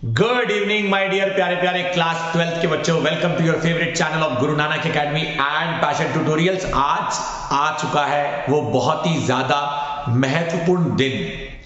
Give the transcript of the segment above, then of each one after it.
Good evening my dear प्यारे प्यारे class 12th के बच्चों, welcome to your favourite channel of Guru Nanak Academy and Passion Tutorials. आज आ चुका है वो बहुत ही ज्यादा महत्वपूर्ण दिन,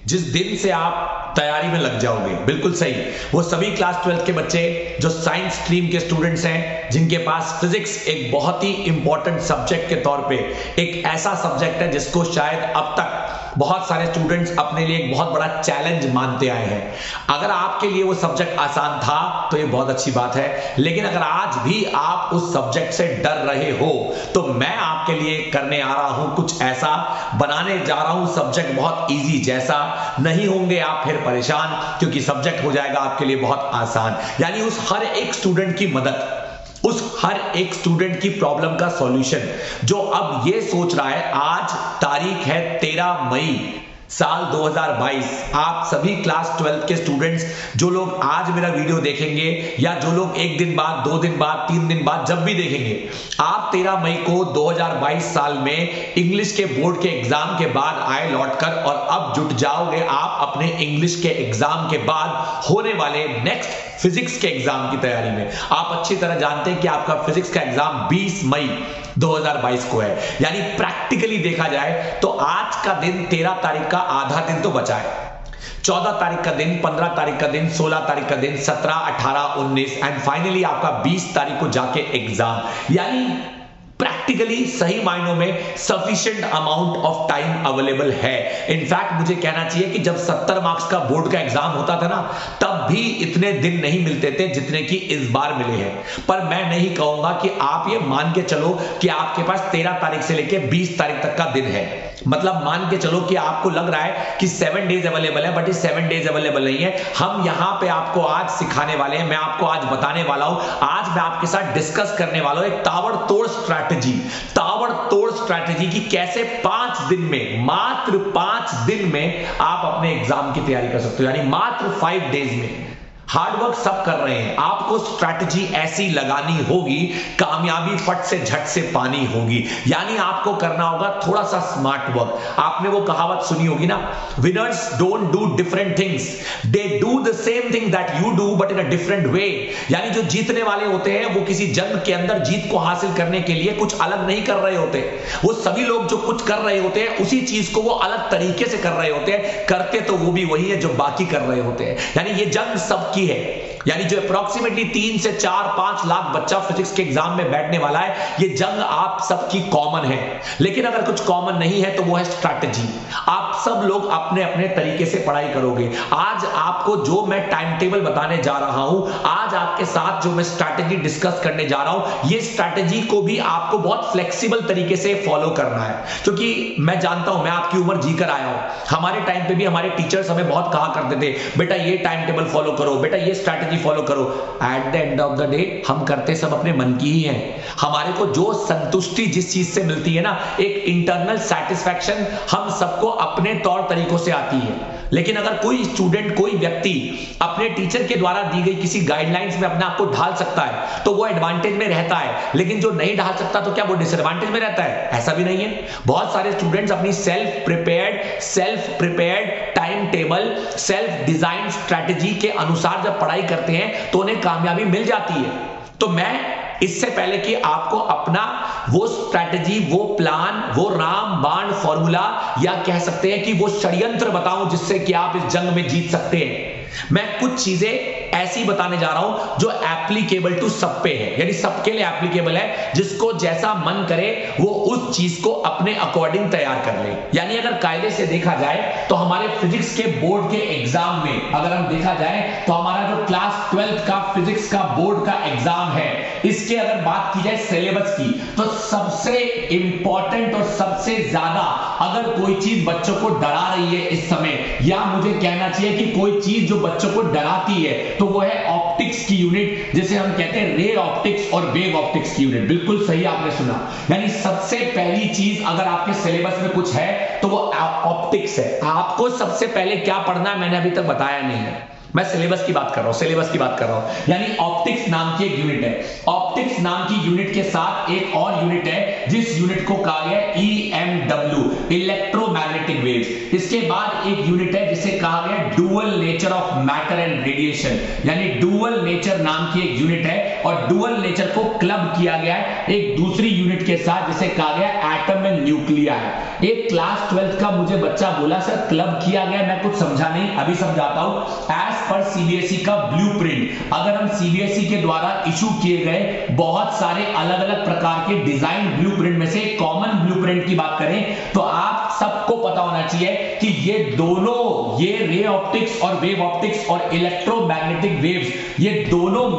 जिस दिन से आप तैयारी में लग जाओगे। बिल्कुल सही, वो सभी क्लास 12th के बच्चे जो साइंस स्ट्रीम के स्टूडेंट्स हैं, जिनके पास फिजिक्स एक बहुत ही इंपॉर्टेंट सब्जेक्ट के तौर पे एक ऐसा सब्जेक्ट है जिसको शायद अब तक बहुत सारे स्टूडेंट्स अपने लिए एक बहुत बड़ा चैलेंज मानते आए हैं। अगर आपके लिए वो सब्जेक्ट आसान था तो ये बहुत अच्छी बात है, लेकिन अगर आज भी आप उस सब्जेक्ट से डर रहे हो तो मैं आपके लिए करने आ रहा हूं कुछ ऐसा, बनाने जा रहा हूं सब्जेक्ट बहुत इजी जैसा। नहीं होंगे आप फिर परेशान, क्योंकि सब्जेक्ट हो जाएगा आपके लिए बहुत आसान। यानी उस हर एक स्टूडेंट की मदद, उस हर एक स्टूडेंट की प्रॉब्लम का सॉल्यूशन, जो अब ये सोच रहा है, आज तारीख है 13 मई साल 2022। आप सभी क्लास 12th के स्टूडेंट्स जो लोग आज मेरा वीडियो देखेंगे या जो लोग एक दिन बाद, 2 दिन बाद, 3 दिन बाद जब भी देखेंगे, आप 13 मई को 2022 साल में इंग्लिश के बोर्ड के एग्जाम के बाद आए लौटकर, और अब जुट जाओगे आप अपने इंग्लिश के एग्जाम के बाद होने वाले नेक्स्ट फिजिक्स के एग्जाम की तैयारी में। आप अच्छी तरह जानते हैं कि आपका फिजिक्स का एग्जाम 20 मई 2022 को है। यानी प्रैक्टिकली देखा जाए तो आज का दिन, 13 तारीख का आधा दिन तो बचा है। 14 तारीख का दिन, 15 तारीख का दिन, 16 तारीख का दिन, 17, 18, 19 एंड फाइनली आपका 20 तारीख को जाके एग्जाम। यानी प्रैक्टिकली सही मायनों में sufficient amount of time available है। इनफैक्ट मुझे कहना चाहिए कि जब 70 मार्क्स का बोर्ड का एग्जाम होता था ना, तब भी इतने दिन नहीं मिलते थे जितने कि इस बार मिले हैं। पर मैं नहीं कहूंगा कि आप ये मान के चलो कि आपके पास 13 तारीख से लेकर 20 तारीख तक का दिन है। मतलब मान के चलो कि आपको लग रहा है कि 7 डेज अवेलेबल है, बट ये 7 डेज अवेलेबल नहीं है। हम यहां पे आपको आज सिखाने वाले हैं, मैं आपको आज बताने वाला हूं, आज मैं आपके साथ डिस्कस करने वाला हूं एक ताबड़तोड़ स्ट्रैटेजी की कैसे 5 दिन में, मात्र 5 दिन में आप अपने एग्जाम की तैयारी कर सकते हो। यानी मात्र 5 डेज में। हार्डवर्क सब कर रहे हैं, आपको स्ट्रैटेजी ऐसी लगानी होगी, कामयाबी फट से झट से पानी होगी। यानी आपको करना होगा थोड़ा सा स्मार्ट वर्क। आपने वो कहावत सुनी होगी ना, winners don't do different things, they do the same thing that you do but in a different way. यानी जो जीतने वाले होते हैं वो किसी जंग के अंदर जीत को हासिल करने के लिए कुछ अलग नहीं कर रहे होते। वो सभी लोग जो कुछ कर रहे होते हैं उसी चीज को वो अलग तरीके से कर रहे होते हैं, करते तो वो भी वही है जो बाकी कर रहे होते हैं। यानी ये जंग सबकी है। यानी जो अप्रोक्सीमेटली 3 से 4-5 लाख बच्चा फिजिक्स के एग्जाम में बैठने वाला है, ये जंग आप सबकी कॉमन है। लेकिन अगर कुछ कॉमन नहीं है तो वो है स्ट्रैटेजी। आप सब लोग अपने अपने तरीके से पढ़ाई करोगे। आज आपको जो मैं टाइम टेबल बताने जा रहा हूं, आज आपके साथ जो मैं स्ट्रैटेजी डिस्कस करने जा रहा हूं, ये स्ट्रैटेजी को भी आपको बहुत फ्लेक्सिबल तरीके से फॉलो करना है। क्योंकि मैं जानता हूं, मैं आपकी उम्र जीकर आया हूं। हमारे टाइम पे भी हमारे टीचर्स हमें बहुत कहा करते थे, बेटा ये टाइम टेबल फॉलो करो, बेटा ये स्ट्रैटेजी फॉलो करो। At the end of the day हम करते सब अपने मन की ही है। हमारे को जो संतुष्टि जिस चीज से मिलती है ना, एक इंटरनल सेटिस्फैक्शन हम सबको अपने तौर तरीकों से आती है। लेकिन अगर कोई स्टूडेंट, कोई व्यक्ति अपने टीचर के द्वारा दी गई किसी गाइडलाइंस में अपने आप को ढाल सकता है तो वो एडवांटेज में रहता है। लेकिन जो नहीं ढाल सकता तो क्या वो डिसएडवांटेज में रहता है? ऐसा भी नहीं है। बहुत सारे स्टूडेंट्स अपनी self prepared time table, self design strategy के अनुसार जब पढ़ाई करते हैं तो उन्हें कामयाबी मिल जाती है। तो मैं इससे पहले कि आपको अपना वो स्ट्रैटेजी, वो प्लान, वो राम बाण फॉर्मूला, या कह सकते हैं कि वो षड्यंत्र बताऊं जिससे कि आप इस जंग में जीत सकते हैं, मैं कुछ चीजें ऐसी बताने जा रहा हूं जो एप्लीकेबल टू सब पे है। यानी सबके लिए एप्लीकेबल है, जिसको जैसा मन करे वो उस चीज को अपने अकॉर्डिंग तैयार कर ले। यानी अगर कायदे से देखा जाए तो हमारे फिजिक्स के बोर्ड के एग्जाम में अगर हम देखा जाए तो हमारा जो क्लास 12th का फिजिक्स का बोर्ड का एग्जाम है, इसके अगर बात की जाए सिलेबस की, तो सबसे इंपॉर्टेंट और सबसे ज्यादा अगर कोई चीज बच्चों को डरा रही है इस समय, या मुझे कहना चाहिए कि कोई चीज जो बच्चों को डराती है, तो वो है ऑप्टिक्स की यूनिट, जिसे हम कहते हैं रे ऑप्टिक्स और वेव ऑप्टिक्स की यूनिट। बिल्कुल सही आपने सुना। यानी सबसे पहली चीज अगर आपके सिलेबस में कुछ है तो वो ऑप्टिक्स है। आपको सबसे पहले क्या पढ़ना है मैंने अभी तक बताया नहीं है। मैं सिलेबस की बात कर रहा हूं, सिलेबस की बात कर रहा हूं। यानी ऑप्टिक्स नाम की एक यूनिट है, ऑप्टिक्स नाम की यूनिट के साथ एक और यूनिट है जिस यूनिट को कहा गया EMW, इलेक्ट्रोमैग्नेटिक वेव्स। इसके बाद एक यूनिट है जिसे कहा गया dual nature of matter and radiation, यानी डुअल नेचर नाम की एक यूनिट है और डुअल नेचर को क्लब किया गया है एक दूसरी यूनिट के साथ जिसे कहा गया एटम एंड न्यूक्लियाई। एक क्लास 12th का मुझे बच्चा बोला सर क्लब किया गया, मैं कुछ समझा नहीं, अभी समझाता हूं। एज पर सीबीएसई का ब्लूप्रिंट, अगर हम सीबीएसई के द्वारा इशू किए गए बहुत सारे अलग अलग प्रकार के डिजाइन ब्लूप्रिंट में से कॉमन ब्लूप्रिंट की बात करें तो आप सबको पता होना चाहिए कि ये दोनों, ये रे ऑप्टिक्स और वेव ऑप्टिक्स और इलेक्ट्रोमैग्नेटिक वेव्स, ये दोनों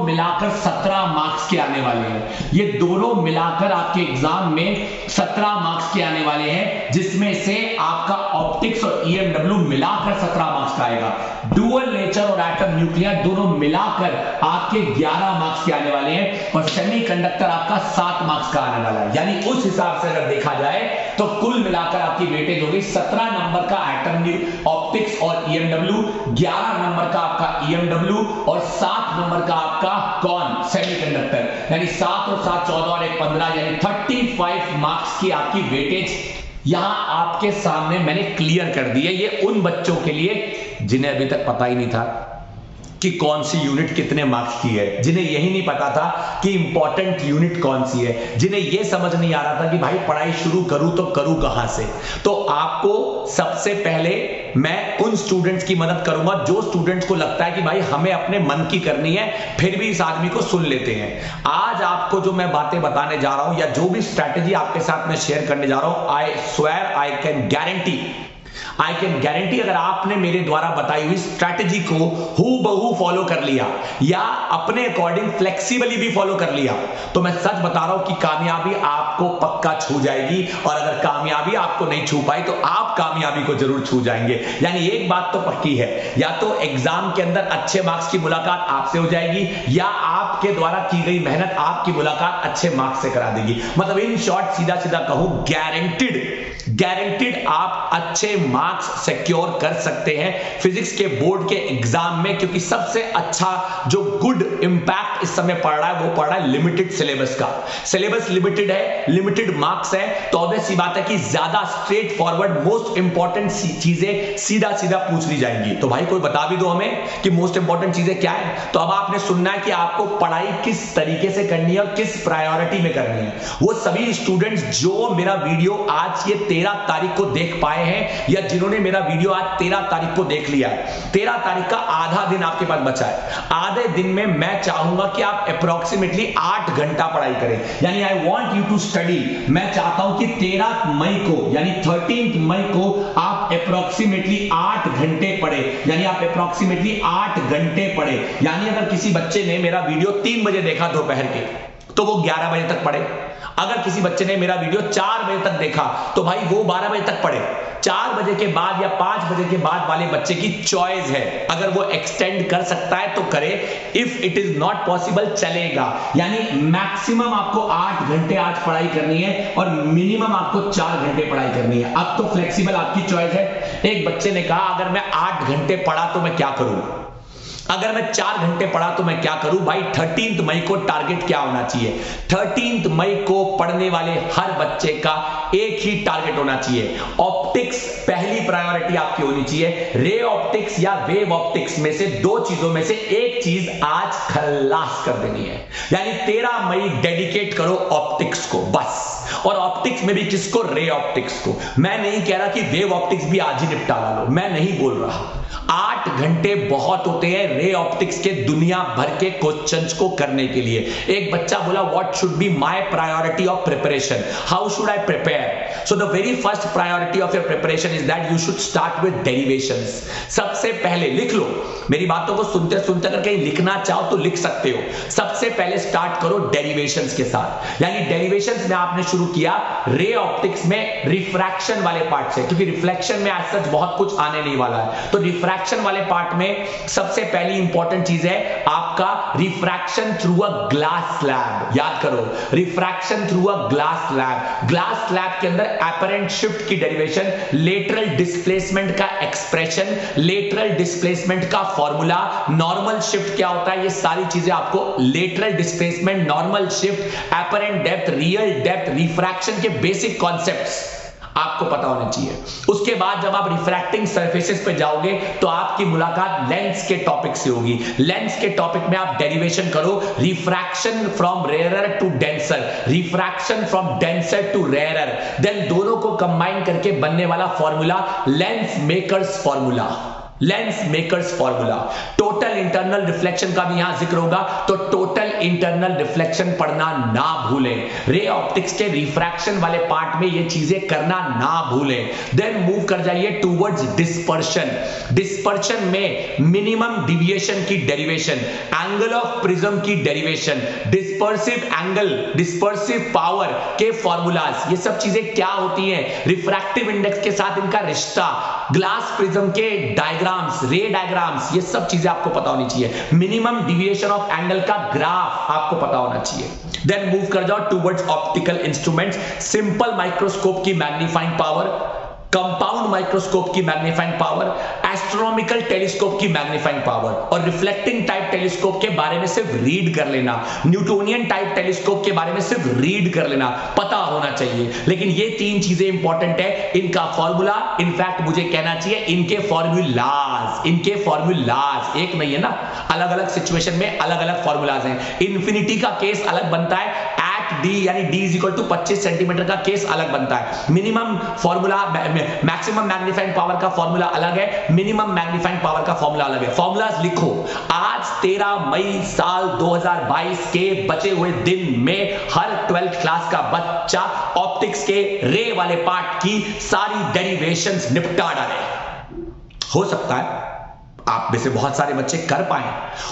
मिलाकर 17 मार्क्स के आने वाले हैं। ये दोनों मिलाकर आपके एग्जाम में 17 मार्क्स के आने वाले हैं, जिसमें से आपका ऑप्टिक्स और EMW मिलाकर 17 मार्क्स का आएगा। डुअल नेचर और एटम न्यूक्लियर दोनों मिलाकर आपके 11 मार्क्स के आने वाले हैं और सेमीकंडक्टर आपका 7 मार्क्स का आने वाला है। यानी उस हिसाब से अगर देखा जाए तो कुल मिलाकर आपकी वेटेज होगी 17 नंबर का एटम ऑप्टिक्स और EMW, 11 नंबर का आपका EMW और 7 नंबर का आपका कौन, सेमीकंडक्टर। यानी 7 और 7 14 और 1 15, यानी 35 मार्क्स की आपकी वेटेज यहां आपके सामने मैंने क्लियर कर दी है। ये उन बच्चों के लिए जिन्हें अभी तक पता ही नहीं था कि कौन सी यूनिट कितने मार्क्स की है, जिन्हें यही नहीं पता था कि इंपॉर्टेंट यूनिट कौन सी है, जिन्हें यह समझ नहीं आ रहा था कि भाई पढ़ाई शुरू करूं तो करूं कहां से। तो आपको सबसे पहले मैं उन स्टूडेंट्स की मदद करूंगा जो स्टूडेंट्स को लगता है कि भाई हमें अपने मन की करनी है, फिर भी इस आदमी को सुन लेते हैं। आज आपको जो मैं बातें बताने जा रहा हूं या जो भी स्ट्रैटेजी आपके साथ में शेयर करने जा रहा हूं, I swear I can guarantee अगर आपने मेरे द्वारा बताई हुई स्ट्रैटेजी को हूबहू फॉलो कर लिया या अपने अकॉर्डिंग फ्लेक्सिबली भी फॉलो कर लिया, तो मैं सच बता रहा हूं कि कामयाबी आपको पक्का छू जाएगी। और अगर कामयाबी आपको नहीं छू पाई तो आप कामयाबी को जरूर छू जाएंगे। यानी एक बात तो पक्की है, या तो एग्जाम के अंदर अच्छे मार्क्स की मुलाकात आपसे हो जाएगी या आपके द्वारा की गई मेहनत आपकी मुलाकात अच्छे मार्क्स से करा देगी। मतलब इन शॉर्ट सीधा सीधा कहूं, गारंटेड आप अच्छे मार्क्स सिक्योर कर सकते हैं फिजिक्स के बोर्ड के एग्जाम में, क्योंकि सबसे अच्छा जो गुड इंपैक्ट इस समय पड़ रहा है वो पड़ रहा है लिमिटेड सिलेबस का। सिलेबस लिमिटेड है, लिमिटेड मार्क्स है, तो ऑब्वियस सी बात है कि ज्यादा स्ट्रेट फॉरवर्ड मोस्ट इंपॉर्टेंट चीजें सीधा सीधा पूछ ली जाएंगी। तो भाई कोई बता भी दो हमें कि मोस्ट इंपॉर्टेंट चीजें क्या है। तो अब आपने सुनना है कि आपको पढ़ाई किस तरीके से करनी है और किस प्रायोरिटी में करनी है। वो सभी स्टूडेंट्स जो मेरा वीडियो आज ये 13 तारीख को देख पाए हैं या जिन्होंने मेरा वीडियो आज 13 तारीख को देख लिया है, 13 तारीख का आधा दिन आपके पास बचा है। आधे दिन में मैं चाहूंगा कि आप अप्रोक्सीमेटली 8 घंटा पढ़ाई करें। यानी I want you to study, मैं चाहता हूं कि 13 मई को यानी 13 मई को आप अप्रोक्सीमेटली 8 घंटे पढ़े। यानी आप अप्रोक्सीमेटली 8 घंटे पढ़े। यानी अगर किसी बच्चे ने मेरा वीडियो 3 बजे देखा दोपहर के, तो वो 11 बजे तक पढ़े। अगर किसी बच्चे ने मेरा वीडियो 4 बजे तक देखा तो भाई वो 12 बजे तक पढ़े। 4 बजे के बाद या 5 बजे के बाद वाले बच्चे की चॉइस है, अगर वो एक्सटेंड कर सकता है तो करे, if it is not possible चलेगा। यानी मैक्सिमम आपको 8 घंटे आज पढ़ाई करनी है और मिनिमम आपको 4 घंटे पढ़ाई करनी है। अब तो फ्लेक्सिबल आपकी चॉइस है। एक बच्चे ने कहा अगर मैं 8 घंटे पढ़ा तो मैं क्या करूं, अगर मैं 4 घंटे पढ़ा तो मैं क्या करूं। भाई 13 मई को टारगेट क्या होना चाहिए, 13 मई को पढ़ने वाले हर बच्चे का एक ही टारगेट होना चाहिए, ऑप्टिक्स पहली प्रायोरिटी आपकी होनी चाहिए। रे ऑप्टिक्स या वेव ऑप्टिक्स में से 2 चीजों में से एक चीज आज खल्लास कर देनी है। यानी 13 मई डेडिकेट करो ऑप्टिक्स को बस। और ऑप्टिक्स में भी किसको, रे ऑप्टिक्स को। मैं नहीं कह रहा कि वेव ऑप्टिक्स भी आज ही निपटा लो, मैं नहीं बोल रहा। 8 घंटे बहुत होते हैं रे ऑप्टिक्स के दुनिया भर के क्वेश्चंस को करने के लिए। एक बच्चा बोला what should be my priority of preparation, how should I prepare. So the very first priority of your preparation is that you should start with derivations. सबसे पहले लिख लो, मेरी बातों को सुनते सुनते अगर कहीं लिखना चाहो तो लिख सकते हो। सबसे पहले स्टार्ट करो डेरिवेशंस के साथ। यानी डेरिवेशंस में आपने शुरू किया रे ऑप्टिक्स में रिफ्रैक्शन वाले पार्ट से, क्योंकि रिफ्लेक्शन में आज सच बहुत कुछ आने नहीं वाला है। तो रिफ्रैक्शन वाले वाले पार्ट में सबसे पहली इंपॉर्टेंट चीज है आपका refraction through a glass slab. याद करो, refraction through a glass slab. Glass slab के अंदर एपरेंट शिफ्ट की डेरिवेशन, लेटरल डिस्प्लेसमेंट का एक्सप्रेशन, लेटरल डिस्प्लेसमेंट का फॉर्मूला, नॉर्मल शिफ्ट क्या होता है, ये सारी चीजें आपको lateral displacement, normal shift, apparent depth, real depth, refraction के बेसिक कॉन्सेप्ट्स आपको पता होने चाहिए। उसके बाद जब आप रिफ्रैक्टिंग सरफेसेस पे जाओगे तो आपकी मुलाकात लेंस के टॉपिक से होगी। लेंस के टॉपिक में आप डेरिवेशन करो, refraction from rarer to denser, refraction from denser to rarer, then दोनों को कंबाइन करके बनने वाला formula lens makers formula, lens makers formula. Total internal reflection का भी यहां जिक्र होगा, तो टोटल इंटरनल रिफ्लेक्शन पढ़ना ना भूलें। रे ऑप्टिक्स के रिफ्रैक्शन वाले पार्ट में ये चीजें करना ना भूलें। देन मूव कर जाइए टूवर्ड्स डिस्पर्शन। डिस्पर्शन में मिनिमम डिविएशन की डेरिवेशन, एंगल ऑफ प्रिज्म की derivation, dispersive angle, dispersive power के फॉर्मूलाज, ये सब चीजें क्या होती हैं, रिफ्रैक्टिव इंडेक्स के साथ इनका रिश्ता, ग्लास प्रिज्म के डायग्राम्स, रे डायग्राम्स, ये सब चीजें आपको पता होनी चाहिए। मिनिमम डिविएशन ऑफ एंगल का ग्राफ आपको पता होना चाहिए। देन मूव कर जाओ towards optical instruments. Simple microscope की मैग्नीफाइंग पावर, कंपाउंड माइक्रोस्कोप की मैग्नीफाइंग पावर, एस्ट्रोनॉमिकल टेलीस्कोप की मैग्नीफाइंग पावर, और रिफ्लेक्टिंग टाइप टेलीस्कोप के बारे में सिर्फ रीड कर लेना, न्यूटोनियन टाइप टेलीस्कोप के बारे में सिर्फ रीड कर लेना, पता होना चाहिए। लेकिन ये तीन चीजें इंपॉर्टेंट है, इनका फॉर्मूला, इनफैक्ट मुझे कहना चाहिए इनके फॉर्मूलाज, इनके फॉर्मूलाज एक नहीं है ना, अलग अलग सिचुएशन में अलग अलग फॉर्मूलाज हैं। इन्फिनिटी का केस अलग बनता है, डी यानी d is equal to 25 centimetre का केस अलग बनता है। Minimum formula, maximum magnifying power का फॉर्मूला अलग है, मिनिमम मैग्नीफाइंग पावर का फॉर्मूला अलग है। फॉर्मूलाज लिखो। आज 13 मई साल 2022 के बचे हुए दिन में हर 12th क्लास का बच्चा ऑप्टिक्स के रे वाले पार्ट की सारी डेरिवेशंस निपटा डाले। हो सकता है आप में से बहुत सारे बच्चे कर पाए,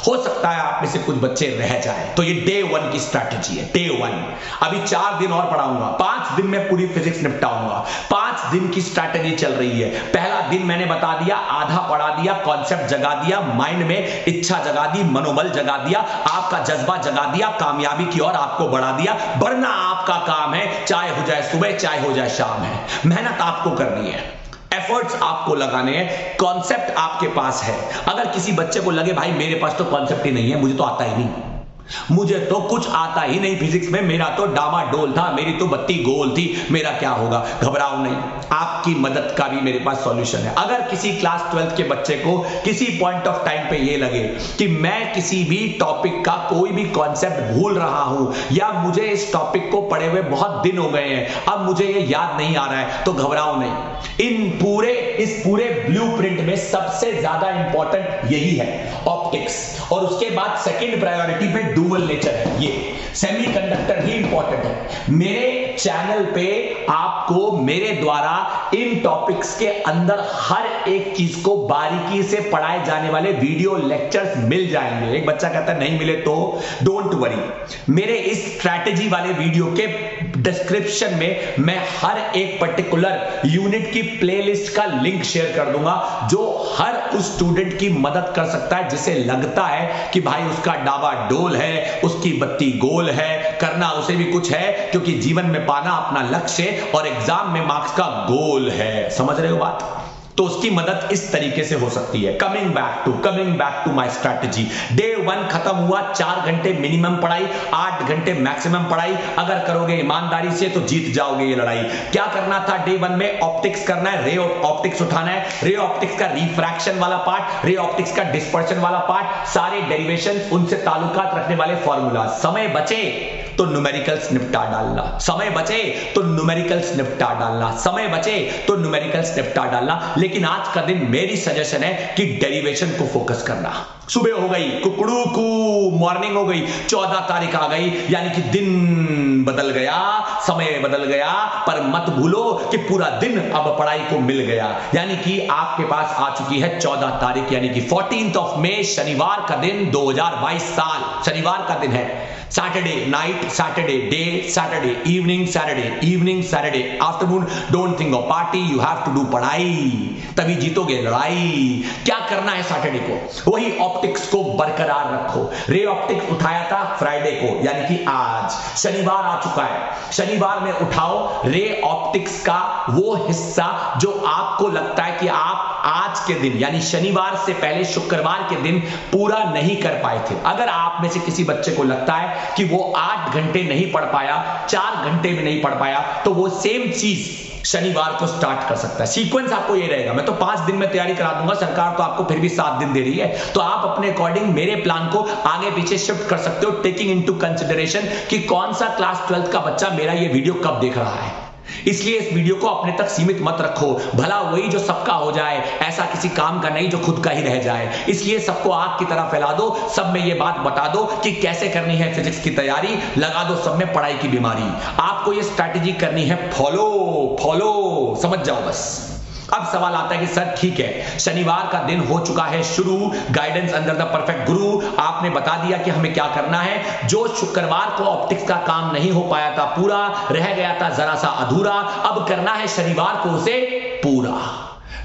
हो सकता है आप में से कुछ बच्चे रह जाए। तो ये डे 1 की स्ट्रैटेजी है, डे 1। अभी 4 दिन और पढ़ाऊंगा, 5 दिन में पूरी फिजिक्स निपटाऊंगा। 5 दिन की स्ट्रैटेजी चल रही है। पहला दिन मैंने बता दिया, आधा पढ़ा दिया, कॉन्सेप्ट जगा दिया, माइंड में इच्छा जगा दी, मनोबल जगा दिया, आपका जज्बा जगा दिया, कामयाबी की ओर आपको बढ़ा दिया। बढ़ना आपका काम है, चाहे हो जाए सुबह चाहे हो जाए शाम है। मेहनत आपको करनी है, एफर्ट्स आपको लगाने हैं, कॉन्सेप्ट आपके पास है। अगर किसी बच्चे को लगे भाई मेरे पास तो कॉन्सेप्ट ही नहीं है, मुझे तो आता ही नहीं, मुझे तो कुछ आता ही नहीं फिजिक्स में, मेरा तो डामाडोल था, मेरी तो बत्ती गोल थी, मेरा क्या होगा, घबराओ नहीं, आपकी मदद का भी मेरे पास सॉल्यूशन है। अगर किसी क्लास 12th के बच्चे को किसी पॉइंट ऑफ टाइम पे ये लगे कि मैं किसी भी टॉपिक का कोई भी कॉन्सेप्ट भूल रहा हूं, या मुझे इस टॉपिक को पढ़े हुए बहुत दिन हो गए हैं, अब मुझे ये याद नहीं आ रहा है, तो घबराओ नहीं। इस पूरे ब्लूप्रिंट में सबसे ज्यादा इंपॉर्टेंट यही है, ऑप्टिक्स, और उसके बाद सेकंड प्रायोरिटी पे डुअल नेचर है, ये सेमीकंडक्टर ही इंपॉर्टेंट है। मेरे चैनल पे आपको मेरे द्वारा इन टॉपिक्स के अंदर हर एक चीज को बारीकी से पढ़ाए जाने वाले वीडियो लेक्चर्स मिल जाएंगे। एक बच्चा कहता है नहीं मिले तो डोंट वरी, मेरे इस स्ट्रैटेजी वाले वीडियो के डिस्क्रिप्शन में मैं हर एक पर्टिकुलर यूनिट की प्लेलिस्ट का लिंक शेयर कर दूंगा, जो हर उस स्टूडेंट की मदद कर सकता है जिसे लगता है कि भाई उसका डावाडोल है, उसकी बत्ती गोल है, करना उसे भी कुछ है, क्योंकि जीवन में पाना अपना लक्ष्य और एग्जाम में मार्क्स का गोल है। समझ रहे हो बात? तो उसकी मदद इस तरीके से हो सकती है। Coming back to my strategy. Day 1 खत्म हुआ, 4 घंटे मिनिमम पढ़ाई, 8 घंटे मैक्सिमम पढ़ाई। अगर करोगे ईमानदारी से तो जीत जाओगे ये लड़ाई। क्या करना था डे 1 में? ऑप्टिक्स करना है, रे ऑप्टिक्स उठाना है, रे ऑप्टिक्स का रिफ्रैक्शन वाला पार्ट, रे ऑप्टिक्स का डिस्पर्शन वाला पार्ट, सारे डेरिवेशन, उनसे ताल्लुकात रखने वाले फॉर्मूला। समय बचे तो न्यूमेरिकल्स निपटा डालना, समय बचे तो न्यूमेरिकल्स निपटा डालना, समय बचे तो न्यूमेरिकल्स निपटा डालना। लेकिन आज का दिन मेरी सजेशन है कि डेरिवेशन को फोकस करना। सुबह हो गई, कुकड़ू कू, मॉर्निंग हो गई, 14 तारीख आ गई, यानी कि दिन बदल गया, समय बदल गया, पर मत भूलो कि पूरा दिन अब पढ़ाई को मिल गया। यानी कि आपके पास आ चुकी है 14 तारीख, यानी कि 14th of May, शनिवार का दिन, 2022 साल शनिवार का दिन है। Saturday night, Saturday day, Saturday evening, Saturday afternoon. Don't think of party, you have to do पढ़ाई, तभी जीतोगे लड़ाई। क्या करना है सैटरडे को? वही ऑप्टिक्स को बरकरार रखो। रे ऑप्टिक्स उठाया था फ्राइडे को, यानी कि आज। शनिवार आ चुका है, शनिवार में उठाओ रे ऑप्टिक्स का वो हिस्सा जो आपको लगता है कि आप आज के दिन यानी शनिवार से पहले शुक्रवार के दिन पूरा नहीं कर पाए थे। अगर आप में से किसी बच्चे को लगता है कि वो 8 घंटे नहीं पढ़ पाया, 4 घंटे में नहीं पढ़ पाया, तो वो सेम चीज शनिवार को स्टार्ट कर सकता है। सीक्वेंस आपको ये रहेगा, मैं तो 5 दिन में तैयारी करा दूंगा, सरकार तो आपको फिर भी 7 दिन दे रही है, तो आप अपने अकॉर्डिंग मेरे प्लान को आगे पीछे शिफ्ट कर सकते हो, टेकिंग इनटू कंसिडरेशन कि कौन सा क्लास 12th का बच्चा मेरा ये वीडियो कब देख रहा है। इसलिए इस वीडियो को अपने तक सीमित मत रखो, भला वही जो सबका हो जाए, ऐसा किसी काम का नहीं जो खुद का ही रह जाए। इसलिए सबको आग की तरह फैला दो, सब में ये बात बता दो कि कैसे करनी है फिजिक्स की तैयारी, लगा दो सब में पढ़ाई की बीमारी। आपको ये स्ट्रैटेजी करनी है फॉलो, समझ जाओ बस। अब सवाल आता है कि सर ठीक है, शनिवार का दिन हो चुका है शुरू, गाइडेंस अंडर द परफेक्ट गुरु, आपने बता दिया कि हमें क्या करना है। जो शुक्रवार को ऑप्टिक्स का काम नहीं हो पाया था पूरा, रह गया था जरा सा अधूरा, अब करना है शनिवार को उसे पूरा।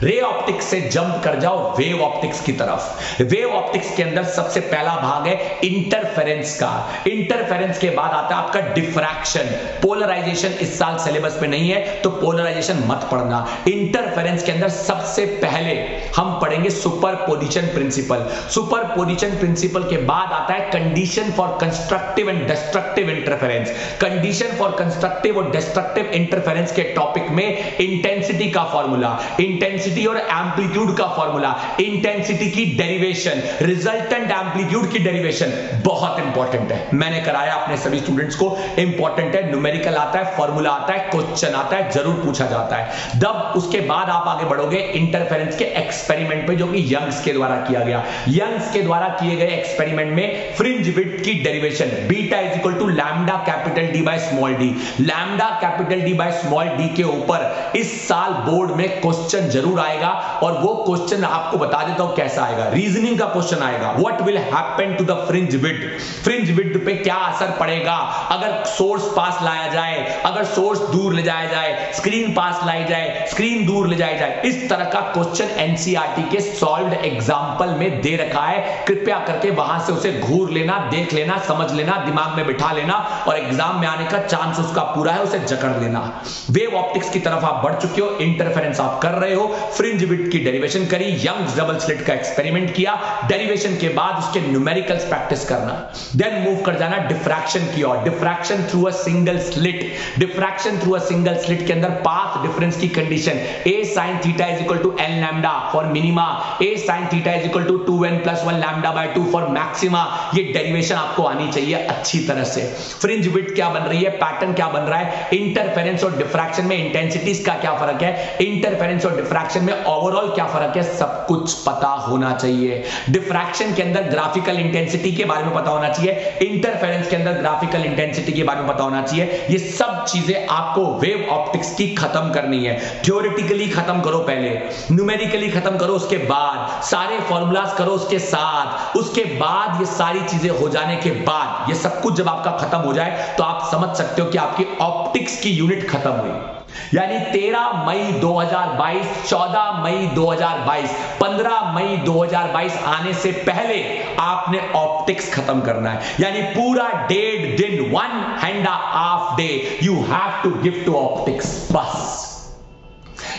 रे ऑप्टिक्स से जंप कर जाओ वेव ऑप्टिक्स की तरफ। वेव ऑप्टिक्स के अंदर सबसे पहला भाग है इंटरफेरेंस का। इंटरफेरेंस के बाद आता है आपका डिफ्रैक्शन। पोलराइजेशन इस साल सिलेबस में नहीं है, तो पोलराइजेशन मत पढ़ना। इंटरफेरेंस के अंदर सबसे पहले हम पढ़ेंगे सुपरपोजिशन प्रिंसिपल। सुपरपोजिशन प्रिंसिपल के बाद आता है condition for constructive and destructive interference. Condition for constructive और डिस्ट्रक्टिव इंटरफेरेंस के टॉपिक में इंटेंसिटी का फॉर्मूला, इंटेंसिटी और एम्पलीट्यूड का फॉर्मूला, इंटेंसिटी की डेरिवेशन, रिजल्टेंट एम्पलीट्यूड की डेरिवेशन बहुत इंपॉर्टेंट है। मैंने कराया अपने सभी स्टूडेंट्स को, इंपॉर्टेंट है। न्यूमेरिकल आता है, फॉर्मूला आता है, क्वेश्चन आता है, जरूर पूछा जाता है। तब उसके बाद आप आगे बढ़ोगे इंटरफेरेंस के एक्सपेरिमेंट पे, जो कि यंग्स के द्वारा किया गया। यंग्स के द्वारा किए गए एक्सपेरिमेंट में फ्रिंज विड्थ की derivation, beta is equal to lambda capital D by small D. Lambda capital D by small D के ऊपर इस साल बोर्ड में क्वेश्चन जरूर आएगा, और वो क्वेश्चन आपको बता देता हूं कैसा आएगा। रीजनिंग का क्वेश्चन आएगा, what will happen to the fringe width. Fringe width पे क्या असर पड़ेगा अगर सोर्स पास लाया जाए, अगर सोर्स दूर ले जाया जाए, स्क्रीन पास लाई जाए, स्क्रीन दूर ले जाया जाए। इस तरह का क्वेश्चन एनसीईआरटी के सॉल्व्ड एग्जांपल में दे रखा है। कृपया करके वहां से उसे घूर लेना, देख लेना, समझ लेना, दिमाग में बिठा लेना, और एग्जाम में आने का चांस उसका पूरा है, उसे जकड़ लेना। वेव ऑप्टिक्स की तरफ आप बढ़ चुके हो, इंटरफेरेंस आप कर रहे हो, फ्रिंज विड्थ की डेरिवेशन करी, यंग्स डबल स्लिट का एक्सपेरिमेंट किया, डेरिवेशन के बाद उसके न्यूमेरिकल्स प्रैक्टिस करना, देन मूव कर जाना डिफ्रैक्शन की ओर। Diffraction through a single slit, diffraction through a single slit के अंदर पाथ डिफरेंस की condition, a sin theta is equal to n lambda for minima, a sin theta is equal to 2n + 1 lambda by 2 for maxima. ये derivation आपको आनी चाहिए अच्छी तरह से। फ्रिंज विड्थ क्या बन रही है, पैटर्न क्या बन रहा है, इंटरफेरेंस और डिफ्रैक्शन में इंटेंसिटीज का क्या फर्क है, इंटरफेरेंस और डिफ्रैक्शन में ओवरऑल क्या फर्क है, सब कुछ पता होना चाहिए। डिफ्रैक्शन के अंदर ग्राफिकल इंटेंसिटी के बारे में पता होना चाहिए, इंटरफेरेंस के अंदर ग्राफिकल इंटेंसिटी के बारे में पता होना चाहिए। ये सब चीजें आपको वेव ऑप्टिक्स की खत्म करनी है। थ्योरेटिकली खत्म करो, पहले न्यूमेरिकली खत्म करो, उसके बाद सारे फॉर्मूलाज करो उसके साथ, उसके बाद ये सारी चीजें हो जाने के बाद, ये सब कुछ जब आपका खत्म हो जाए तो आप समझ सकते हो कि आपकी ऑप्टिक्स की यूनिट खत्म हुई। यानी 13 मई 2022, 14 मई 2022, 15 मई 2022 आने से पहले आपने ऑप्टिक्स खत्म करना है। यानी पूरा 1.5 दिन, 1.5 day you have to give to optics, बस।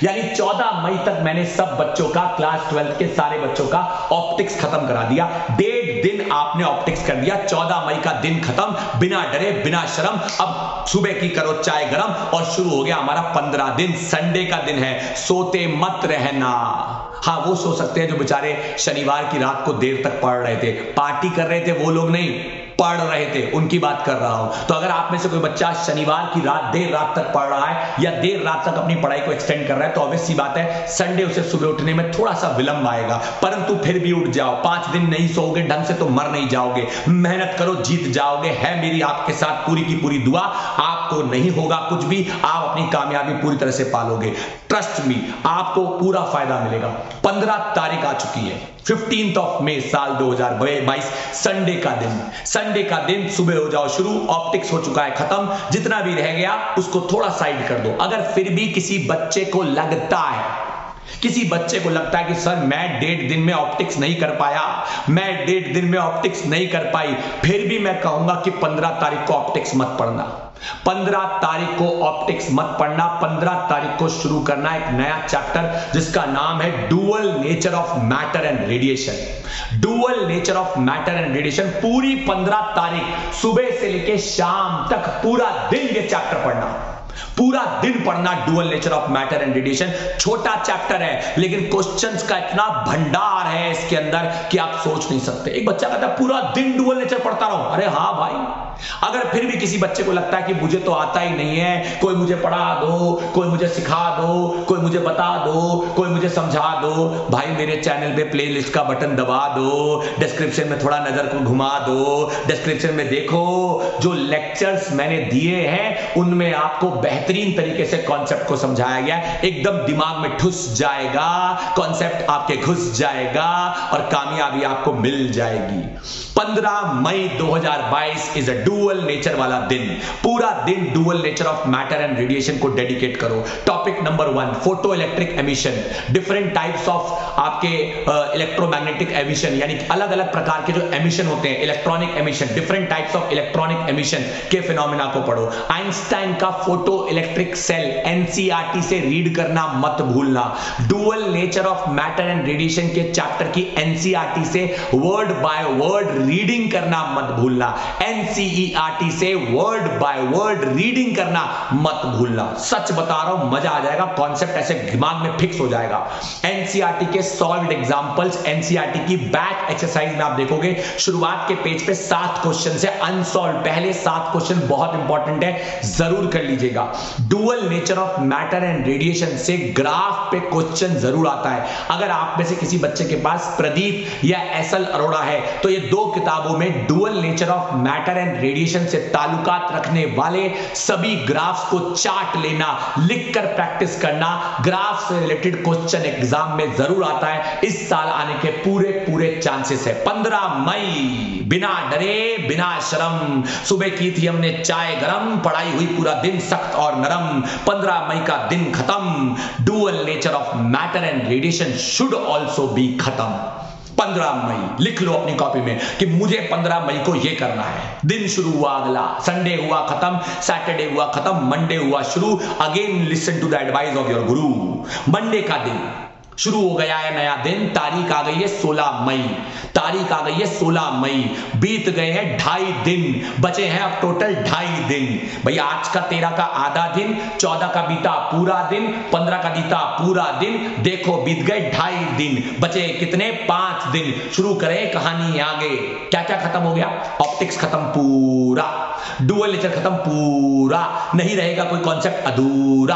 यानी 14 मई तक मैंने सब बच्चों का, क्लास 12 के सारे बच्चों का ऑप्टिक्स खत्म करा दिया। 1.5 दिन आपने ऑप्टिक्स कर दिया, 14 मई का दिन खत्म, बिना डरे बिना शर्म। अब सुबह की करो चाय गरम, और शुरू हो गया हमारा 15 दिन। संडे का दिन है, सोते मत रहना। हाँ, वो सो सकते हैं जो बेचारे शनिवार की रात को देर तक पढ़ रहे थे, पार्टी कर रहे थे, वो लोग नहीं, पढ़ रहे थे, उनकी बात कर रहा हूं। तो अगर आप में से कोई बच्चा शनिवार की रात देर रात तक पढ़ रहा है या देर रात तक अपनी पढ़ाई को एक्सटेंड कर रहा है, तो ऑब्वियस सी बात है संडे उसे सुबह उठने में थोड़ा सा विलंब आएगा, परंतु फिर भी उठ जाओ। 5 दिन नहीं सोओगे ढंग से तो मर नहीं जाओगे, मेहनत करो, जीत जाओगे। है मेरी आपके साथ पूरी की पूरी दुआ। आपको नहीं होगा कुछ भी, आप अपनी कामयाबी पूरी तरह से पालोगे, ट्रस्ट मी, आपको पूरा फायदा मिलेगा। 15 तारीख आ चुकी है, 15 मई साल 2022 संडे का दिन। संडे का दिन सुबह हो जाओ शुरू, ऑप्टिक्स हो चुका है खत्म, जितना भी रह गया उसको थोड़ा साइड कर दो। अगर फिर भी किसी बच्चे को लगता है कि सर मैं 1.5 दिन में ऑप्टिक्स नहीं कर पाया, मैं 1.5 दिन में ऑप्टिक्स नहीं कर पाई, फिर भी मैं कहूंगा कि 15 तारीख को ऑप्टिक्स मत पढ़ना। 15 तारीख को ऑप्टिक्स मत पढ़ना। 15 तारीख को शुरू करना एक नया चैप्टर जिसका नाम है dual nature of matter and radiation. Dual nature of matter and radiation पूरी 15 तारीख सुबह से लेकर शाम तक पूरा दिन ये चैप्टर पढ़ना, पूरा दिन पढ़ना dual nature of matter and radiation. छोटा चैप्टर है लेकिन क्वेश्चंस का इतना भंडार है इसके अंदर कि आप सोच नहीं सकते। एक बच्चा कहता है पूरा दिन डुअल नेचर पढ़ता रहो। अरे हाँ भाई, अगर फिर भी किसी बच्चे को लगता है कि मुझे तो आता ही नहीं है, कोई मुझे पढ़ा दो, कोई मुझे सिखा दो, कोई मुझे बता दो, कोई मुझे समझा दो, भाई मेरे चैनल पे प्लेलिस्ट का बटन दबा दो, डिस्क्रिप्शन में थोड़ा नजर को घुमा दो, डिस्क्रिप्शन में देखो जो लेक्चर्स मैंने दिए हैं उनमें आपको बेहतरीन तरीके से कॉन्सेप्ट को समझाया गया, एकदम दिमाग में ठुस जाएगा, कॉन्सेप्ट आपके घुस जाएगा और कामयाबी आपको मिल जाएगी। 15 मई 2022 इज अ डुअल नेचर वाला दिन। पूरा दिन dual nature of matter and radiation को डेडिकेट करो। Topic number 1 photo electric emission, different types of आपके इलेक्ट्रोमैग्नेटिक एमिशन, यानी अलग अलग प्रकार के जो एमिशन होते हैं, electronic emission, different types of electronic emission के फिनोमेना को पढ़ो। आइंस्टाइन का फोटो इलेक्ट्रिक सेल एनसीईआरटी से रीड करना मत भूलना। Dual nature of matter and radiation के चैप्टर की एनसीईआरटी से वर्ड बाय वर्ड रीडिंग करना मत भूलना। एनसीईआरटी से वर्ड बाय वर्ड रीडिंग करना मत भूलना। सच बता रहा हूं, मजा आ जाएगा, कॉन्सेप्ट ऐसे दिमाग में फिक्स हो जाएगा। एनसीईआरटी के सॉल्व्ड एग्जांपल्स, एनसीईआरटी की बैक एक्सरसाइज में आप देखोगे शुरुआत के पेज पे 7 क्वेश्चन है अनसॉल्व। पहले 7 क्वेश्चन बहुत इंपॉर्टेंट है, जरूर कर लीजिएगा। Dual nature of matter and radiation से ग्राफ पे क्वेश्चन जरूर आता है। अगर आप में से किसी बच्चे के पास प्रदीप या एसएल अरोड़ा है तो ये 2 किताबों में dual nature of matter and radiation से ताल्लुकात रखने वाले सभी ग्राफ्स को चार्ट लेना, लिखकर प्रैक्टिस करना। ग्राफ से रिलेटेड क्वेश्चन एग्जाम में जरूर आता है, इस साल आने के पूरे चांसेस है। 15 मई बिना डरे बिना शर्म, सुबह की थी हमने चाय गरम, पढ़ाई हुई पूरा दिन सख्त और नरम। 15 मई का दिन खत्म, dual nature of matter and radiation should also be खत्म। 15 मई लिख लो अपनी कॉपी में कि मुझे 15 मई को यह करना है। दिन शुरू हुआ, अगला संडे हुआ खत्म, सैटरडे हुआ खत्म, मंडे हुआ शुरू। Again listen to the advice of your guru. Monday का दिन शुरू हो गया है, नया दिन। तारीख आ गई है 16 मई, तारीख आ गई है 16 मई। बीत गए हैं 2.5 दिन, बचे हैं अब टोटल 2.5 दिन। भैया आज का 13 का आधा दिन, 14 का बीता पूरा दिन, 15 का बीता पूरा दिन। देखो बीत गए 2.5 दिन, बचे कितने? 5 दिन। शुरू करें कहानी आगे। क्या क्या खत्म हो गया? ऑप्टिक्स खत्म पूरा, डुअल नेचर खत्म पूरा, नहीं रहेगा कोई कॉन्सेप्ट अधूरा।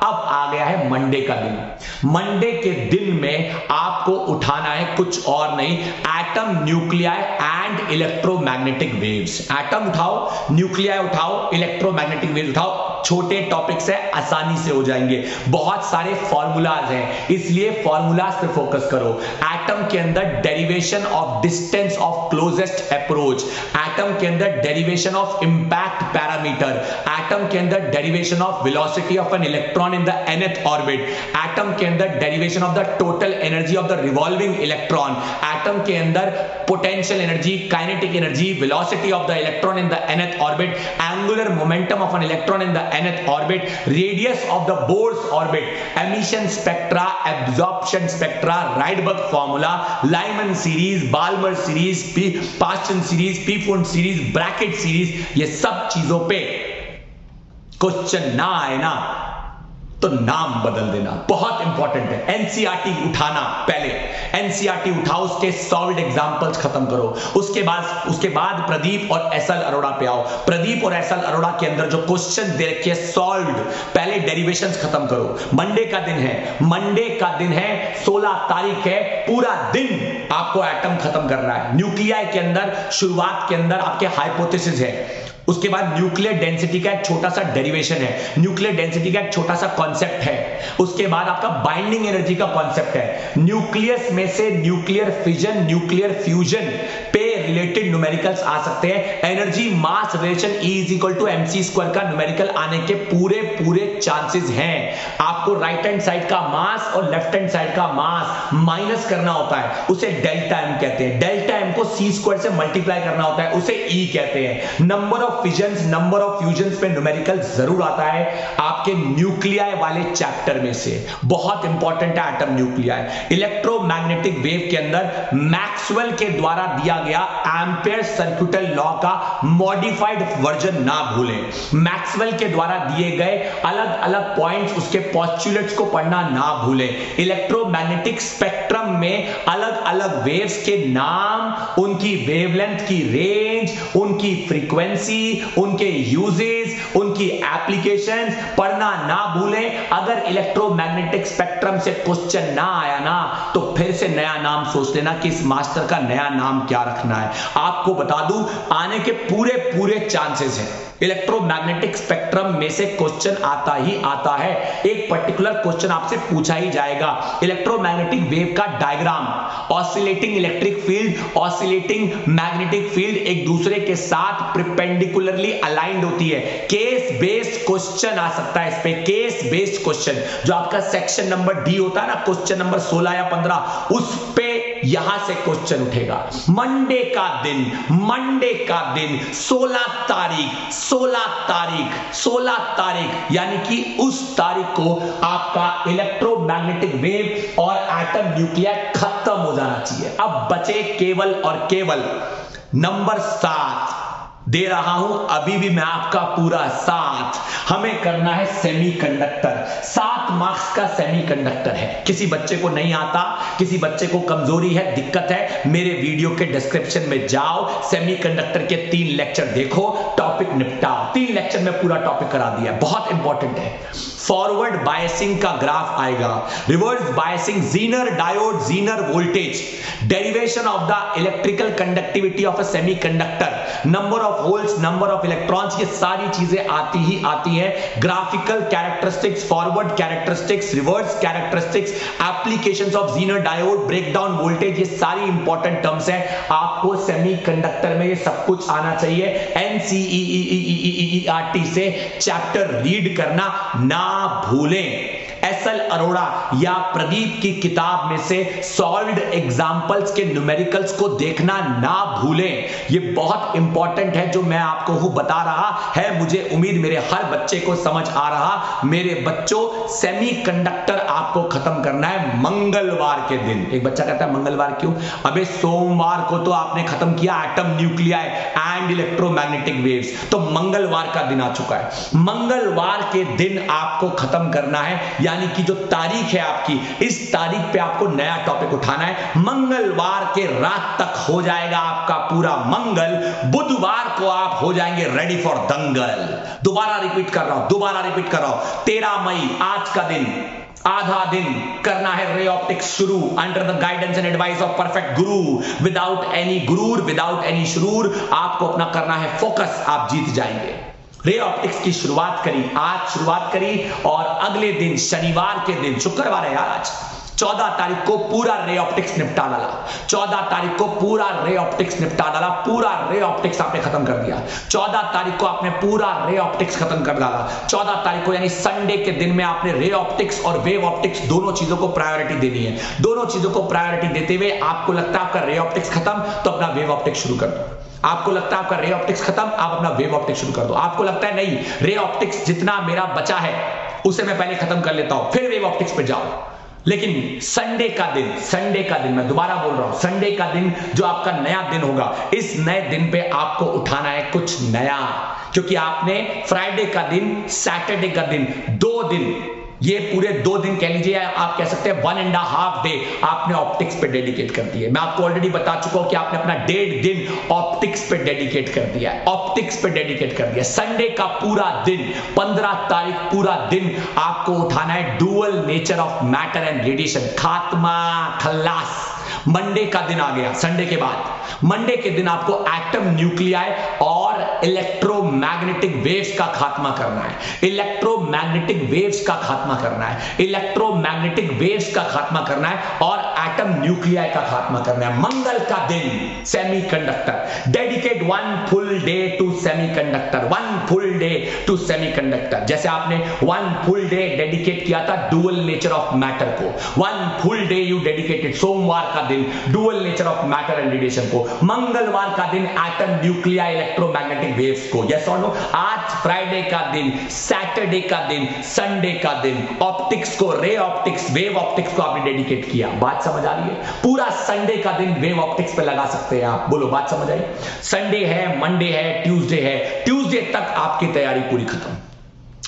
अब आ गया है मंडे का दिन। मंडे के दिन में आपको उठाना है कुछ और नहीं, atom, nuclei and electromagnetic waves. Atom उठाओ, न्यूक्लियाई उठाओ, इलेक्ट्रोमैग्नेटिक वेव्स उठाओ। छोटे टॉपिक्स है, आसानी से हो जाएंगे। बहुत सारे फॉर्मूलाज हैं, इसलिए फॉर्मूलाज पे फोकस करो। एटम के अंदर derivation of distance of closest approach, atom के अंदर derivation of impact parameter, atom के अंदर derivation of velocity of an electron in the nth orbit, atom के अंदर derivation of the total energy of the revolving electron, atom के अंदर potential energy, kinetic energy, velocity of the electron in the nth orbit, angular momentum of an electron in the nth orbit, radius of the bourse orbit, emission spectra, absorption spectra, Rydberg formula, Lyman series, Balmer series, Paschen series, Pfund series, Brackett series, ये सब चीजों पे question ना आए ना तो नाम बदल देना, बहुत इंपॉर्टेंट है। एनसीईआरटी उठाना, पहले एनसीईआरटी उठाओ, उसके सॉल्व्ड एग्जांपल्स खत्म करो। उसके बाद प्रदीप और एसएल अरोड़ा पे आओ। प्रदीप और एसएल अरोड़ा के अंदर जो क्वेश्चन दे रखे सॉल्व्ड, पहले डेरिवेशंस खत्म करो। मंडे का दिन है, मंडे का दिन है, 16 तारीख है, पूरा दिन आपको एटम खत्म करना है। न्यूक्लियाई के अंदर शुरुआत के अंदर आपके हाइपोथेसिस है, उसके बाद न्यूक्लियर डेंसिटी का एक छोटा सा डेरिवेशन है, न्यूक्लियर डेंसिटी का एक छोटा सा कॉन्सेप्ट है। उसके बाद आपका बाइंडिंग एनर्जी का कॉन्सेप्ट है। न्यूक्लियस में से न्यूक्लियर फिजन, न्यूक्लियर फ्यूजन पे रिलेटेड न्यूमेरिकल्स आ सकते हैं। Energy mass relation E is equal to mc square का न्यूमेरिकल आने के पूरे चांसेस हैं। आपको राइट हैंड साइड का मास और लेफ्ट हैंड साइड का मास माइनस करना होता है, उसे डेल्टा m कहते हैं। डेल्टा m को c स्क्वायर से मल्टीप्लाई करना होता है, उसे E कहते हैं। Number of fissions, number of fusions पे न्यूमेरिकल जरूर आता है आपके न्यूक्लियाई वाले चैप्टर में से, बहुत इंपॉर्टेंट है एटम न्यूक्लियाई। इलेक्ट्रोमैग्नेटिक वेव के अंदर मैक्सवेल के द्वारा दिया गया एम्पेयर सर्किटल लॉ का मॉडिफाइड वर्जन ना भूलें। मैक्सवेल के द्वारा दिए गए अलग अलग पॉइंट्स, उसके पोस्टुलेट्स को पढ़ना ना भूलें। इलेक्ट्रोमैग्नेटिक स्पेक्ट्रम में अलग अलग वेव्स के नाम, उनकी वेवलेंथ की रेंज, उनकी फ्रीक्वेंसी, उनके यूजेस, उनकी एप्लीकेशंस पढ़ना ना भूलें। अगर इलेक्ट्रोमैग्नेटिक स्पेक्ट्रम से क्वेश्चन ना आया ना तो फिर से नया नाम सोच लेना कि इस मास्टर का नया नाम क्या रखना है। आपको बता दूं आने के पूरे चांसेस हैं। इलेक्ट्रोमैग्नेटिक स्पेक्ट्रम में से क्वेश्चन आता ही आता है, एक पर्टिकुलर क्वेश्चन आपसे पूछा ही जाएगा। इलेक्ट्रोमैग्नेटिक वेव का diagram, oscillating electric field, oscillating magnetic field एक दूसरे के साथ परपेंडिकुलरली अलाइंड होती है। केस बेस्ड क्वेश्चन आ सकता है इस पे, केस बेस्ड क्वेश्चन जो आपका सेक्शन नंबर डी होता है ना, क्वेश्चन नंबर 16 या 15, उस पे यहां से क्वेश्चन उठेगा। मंडे का दिन 16 तारीख यानी कि उस तारीख को आपका इलेक्ट्रोमैग्नेटिक वेव और एटम न्यूक्लियर खत्म हो जाना चाहिए। अब बचे केवल और केवल नंबर 7 दे रहा हूं अभी भी मैं आपका पूरा साथ। हमें करना है सेमीकंडक्टर, 7 मार्क्स का सेमीकंडक्टर है। किसी बच्चे को नहीं आता, किसी बच्चे को कमजोरी है, दिक्कत है, मेरे वीडियो के डिस्क्रिप्शन में जाओ, सेमीकंडक्टर के 3 लेक्चर देखो, टॉपिक निपटाओ। 3 लेक्चर में पूरा टॉपिक करा दिया, बहुत इंपॉर्टेंट है। फॉरवर्ड बायसिंग का ग्राफ आएगा, reverse biasing, Zener diode, Zener voltage, derivation of the electrical conductivity of a semiconductor, number of holes, number of electrons, ये सारी चीजें आती ही आती है। Graphical characteristics, forward characteristics, reverse characteristics, applications of Zener diode, breakdown voltage, ये सारी important terms हैं। आपको सेमीकंडक्टर में ये सब कुछ आना चाहिए। एनसीईआरटी से चैप्टर रीड करना ना भूलें। एसएल अरोड़ा या प्रदीप की किताब में से सॉल्व्ड एग्जांपल्स के न्यूमेरिकल्स को देखना ना भूलें। ये बहुत इंपॉर्टेंट है जो मैं आपको बता रहा है। मुझे उम्मीद मेरे हर बच्चे को समझ आ रहा। मेरे बच्चों, सेमीकंडक्टर आपको खत्म करना है मंगलवार के दिन। एक बच्चा कहता है मंगलवार क्यों? अबे सोमवार को तो आपने खत्म किया atom nuclei and electromagnetic waves, तो मंगलवार का दिन आ चुका है। मंगलवार के दिन आपको खत्म करना है, यानी कि जो तारीख है आपकी, इस तारीख पे आपको नया टॉपिक उठाना है। मंगलवार के रात तक हो जाएगा आपका पूरा मंगल, बुधवार को आप हो जाएंगे रेडी फॉर दंगल। दोबारा रिपीट कर रहा हूं 13 मई आज का दिन, आधा दिन करना है रे ऑप्टिक्स शुरू, under the guidance and advice of perfect Guru, without any Gurur, without any शुरूर। आपको अपना करना है फोकस, आप जीत जाएंगे। रे ऑप्टिक्स की शुरुआत करी, आज शुरुआत करी, और अगले दिन शनिवार के दिन, शुक्रवार है यार आज, 14 तारीख को पूरा रे ऑप्टिक्स निपटा डाला। 14 तारीख को पूरा रे ऑप्टिक्स निपटा डाला, पूरा रे ऑप्टिक्स आपने खत्म कर दिया। 14 तारीख को आपने पूरा रे ऑप्टिक्स खत्म कर डाला। 14 तारीख को यानी संडे के दिन में आपने रे ऑप्टिक्स और वेव ऑप्टिक्स दोनों चीजों को प्रायोरिटी देनी है। दोनों चीजों को प्रायोरिटी देते हुए आपको लगता है आपका रे ऑप्टिक्स खत्म, तो अपना वेव ऑप्टिक्स शुरू कर दो। आपको लगता है आपका रे ऑप्टिक्स खत्म, आप अपना वेव ऑप्टिक्स शुरू कर दो। आपको लगता है नहीं, रे ऑप्टिक्स जितना मेरा बचा है उसे मैं पहले खत्म कर लेता हूं, फिर वेव ऑप्टिक्स पे जाओ। लेकिन संडे का दिन मैं दोबारा बोल रहा हूं, संडे का दिन जो आपका नया दिन होगा, इस नए दिन पे आपको उठाना है कुछ नया, क्योंकि आपने फ्राइडे का दिन, सैटरडे का दिन, 2 दिन, ये पूरे 2 दिन कह लीजिए, आप कह सकते हैं 1.5 डे आपने ऑप्टिक्स पे डेडिकेट कर दिए। मैं आपको ऑलरेडी बता चुका हूं कि आपने अपना 1.5 दिन ऑप्टिक्स पे डेडिकेट कर दिया है, ऑप्टिक्स पे डेडिकेट कर दिया। संडे का पूरा दिन, 15 तारीख पूरा दिन आपको उठाना है dual nature of matter and radiation, खात्मा, खल्लास, मंडे का दिन आ गया, संडे के बाद मंडे के दिन आपको एटम न्यूक्लियाई और इलेक्ट्रोमैग्नेटिक वेव्स का खात्मा करना है। इलेक्ट्रोमैग्नेटिक वेव्स का खात्मा करना है, इलेक्ट्रोमैग्नेटिक वेव्स का खात्मा करना है और एटम न्यूक्लियाई का खात्मा करना है। मंगल का दिन semiconductor, dedicate 1 full day to semiconductor, 1 full day to semiconductor. जैसे आपने 1 फुल डे डेडिकेट किया था डुअल नेचर ऑफ मैटर को, 1 फुल डे यू डेडिकेटेड सोमवार का दिन dual nature of matter and radiation को, मंगलवार का दिन एटम न्यूक्लियाई इलेक्ट्रोमैग्नेटिक वेव्स को। यस और नो? आज फ्राइडे का दिन, सैटरडे का दिन, संडे का दिन ऑप्टिक्स को, रे ऑप्टिक्स, वेव ऑप्टिक्स को आपने डेडिकेट किया। बात समझ आ रही है? पूरा संडे का दिन वेव ऑप्टिक्स पे लगा सकते हैं आप। बोलो, बात समझ आई? संडे है, मंडे है, ट्यूसडे है, ट्यूसडे तक आपकी तैयारी पूरी खत्म,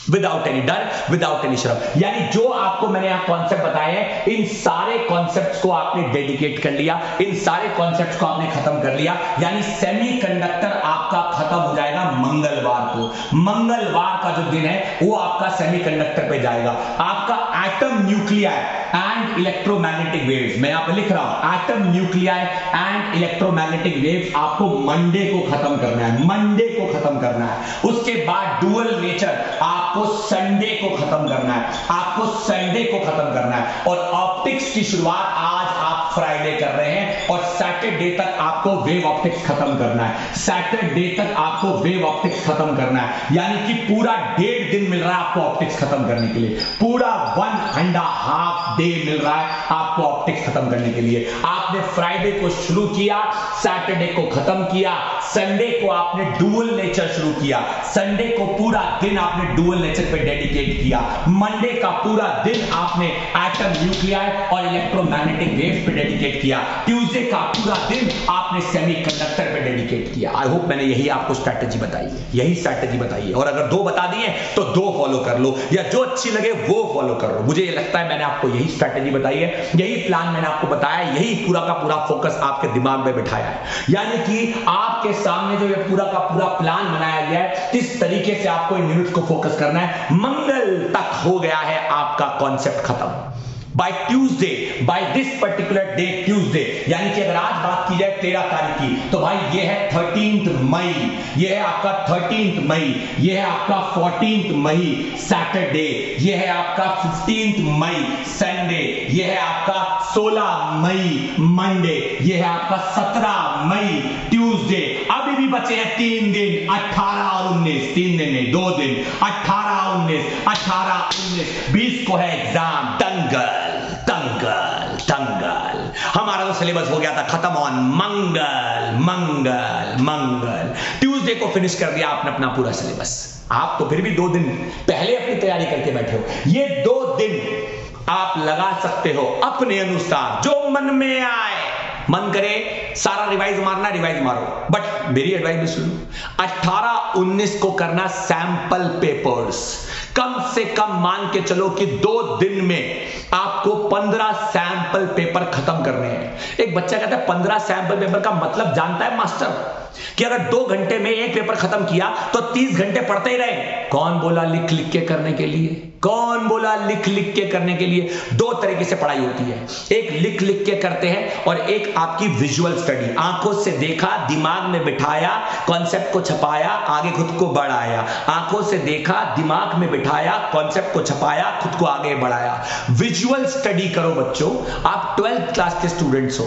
विदाउट एनी डर, विदाउट एनी शर्म। यानी जो आपको मैंने यहां कॉन्सेप्ट बताए हैं, इन सारे कॉन्सेप्ट्स को आपने डेडिकेट कर लिया, इन सारे कॉन्सेप्ट्स को आपने खत्म कर लिया। यानी सेमीकंडक्टर आपका खत्म हो जाएगा मंगलवार को। मंगलवार का जो दिन है वो आपका सेमीकंडक्टर पे जाएगा। आपका atom nuclei and electromagnetic waves, मैं यहां पे लिख रहा हूं atom nuclei and electromagnetic waves आपको मंडे को खत्म करना है, मंडे को खत्म करना है। उसके बाद डुअल नेचर आपको संडे को खत्म करना है, आपको संडे को खत्म करना है। और ऑप्टिक्स की शुरुआत आज आप फ्राइडे कर रहे हैं और सैटरडे तक आपको वेव ऑप्टिक्स खत्म करना है, सैटरडे तक आपको वेव ऑप्टिक्स खत्म करना है। यानी कि पूरा 1.5 दिन मिल रहा है आपको ऑप्टिक्स खत्म करने के लिए, पूरा 1.5 डे मिल रहा है आपको ऑप्टिक्स खत्म करने के लिए। आपने फ्राइडे को शुरू किया, सैटरडे को खत्म किया, संडे को आपने डुअल नेचर शुरू किया, संडे को पूरा दिन आपने डुअल नेचर पे डेडिकेट किया, मंडे का पूरा दिन आपने एटम न्यूक्लियाई और इलेक्ट्रोमैग्नेटिक वेव्स पे डेडिकेट किया, ट्यूसडे का पूरा दिन आपने सेमीकंडक्टर पे डेडिकेट किया। आई होप मैंने यही आपको स्ट्रैटेजी बताई है, यही स्ट्रैटेजी बताई है। और अगर 2 बता दिए तो 2 फॉलो कर लो, या जो अच्छी लगे वो फॉलो कर लो। मुझे ये लगता है मैंने आपको यही स्ट्रैटेजी बताई है, यही प्लान मैंने आपको बताया, यही पूरा का पूरा फोकस आपके दिमाग में बिठाया है। यानी कि आपके सामने जो ये पूरा का पूरा प्लान बनाया गया है, किस तरीके से आपको इन यूनिट्स को फोकस करना है। मंगल तक हो गया है आपका कॉन्सेप्ट खत्म। By Tuesday, by this particular day Tuesday, यानी कि अगर आज बात की जाए 13 तारीख की, तो भाई ये है 13 मई, ये है आपका 13 मई, ये है आपका 14 मई सैटरडे, ये है आपका 15 मई संडे, ये है आपका 16 मई मंडे, ये है आपका 17 मई ट्यूसडे। अभी भी बचे हैं 3 दिन, 18 और 19, 3 दिन नहीं 2 दिन, 18 19, 18 19, 20 को है एग्जाम। दंगल दंगल दंगल, हमारा तो सिलेबस हो गया था खत्म on Mangal Mangal Mangal. Tuesday को फिनिश कर दिया आपने अपना पूरा सिलेबस। आप तो फिर भी 2 दिन पहले अपनी तैयारी करके बैठे हो। ये 2 दिन आप लगा सकते हो अपने अनुसार, जो मन में आए। मन करे सारा रिवाइज मारना, रिवाइज मारो, बट मेरी एडवाइस भी सुनो। 18-19 को करना सैंपल पेपर्स। कम से कम मान के चलो कि 2 दिन में आपको 15 सैंपल पेपर खत्म करने हैं। एक बच्चा कहता है 15 सैंपल पेपर का मतलब जानता है मास्टर कि अगर 2 घंटे में एक पेपर खत्म किया तो 30 घंटे पढ़ते ही रहे। कौन बोला लिख लिख के करने के लिए? कौन बोला लिख लिख के करने के लिए? 2 तरीके से पढ़ाई होती है, एक लिख लिख के करते हैं और एक आपकी विजुअल स्टडी। आंखों से देखा, दिमाग में बिठाया, कॉन्सेप्ट को छपाया, आगे खुद को बढ़ाया। आंखों से देखा, दिमाग में बिठाया, कॉन्सेप्ट को छपाया, खुद को आगे बढ़ाया। विजुअल स्टडी करो बच्चों। आप 12th क्लास के स्टूडेंट्स हो,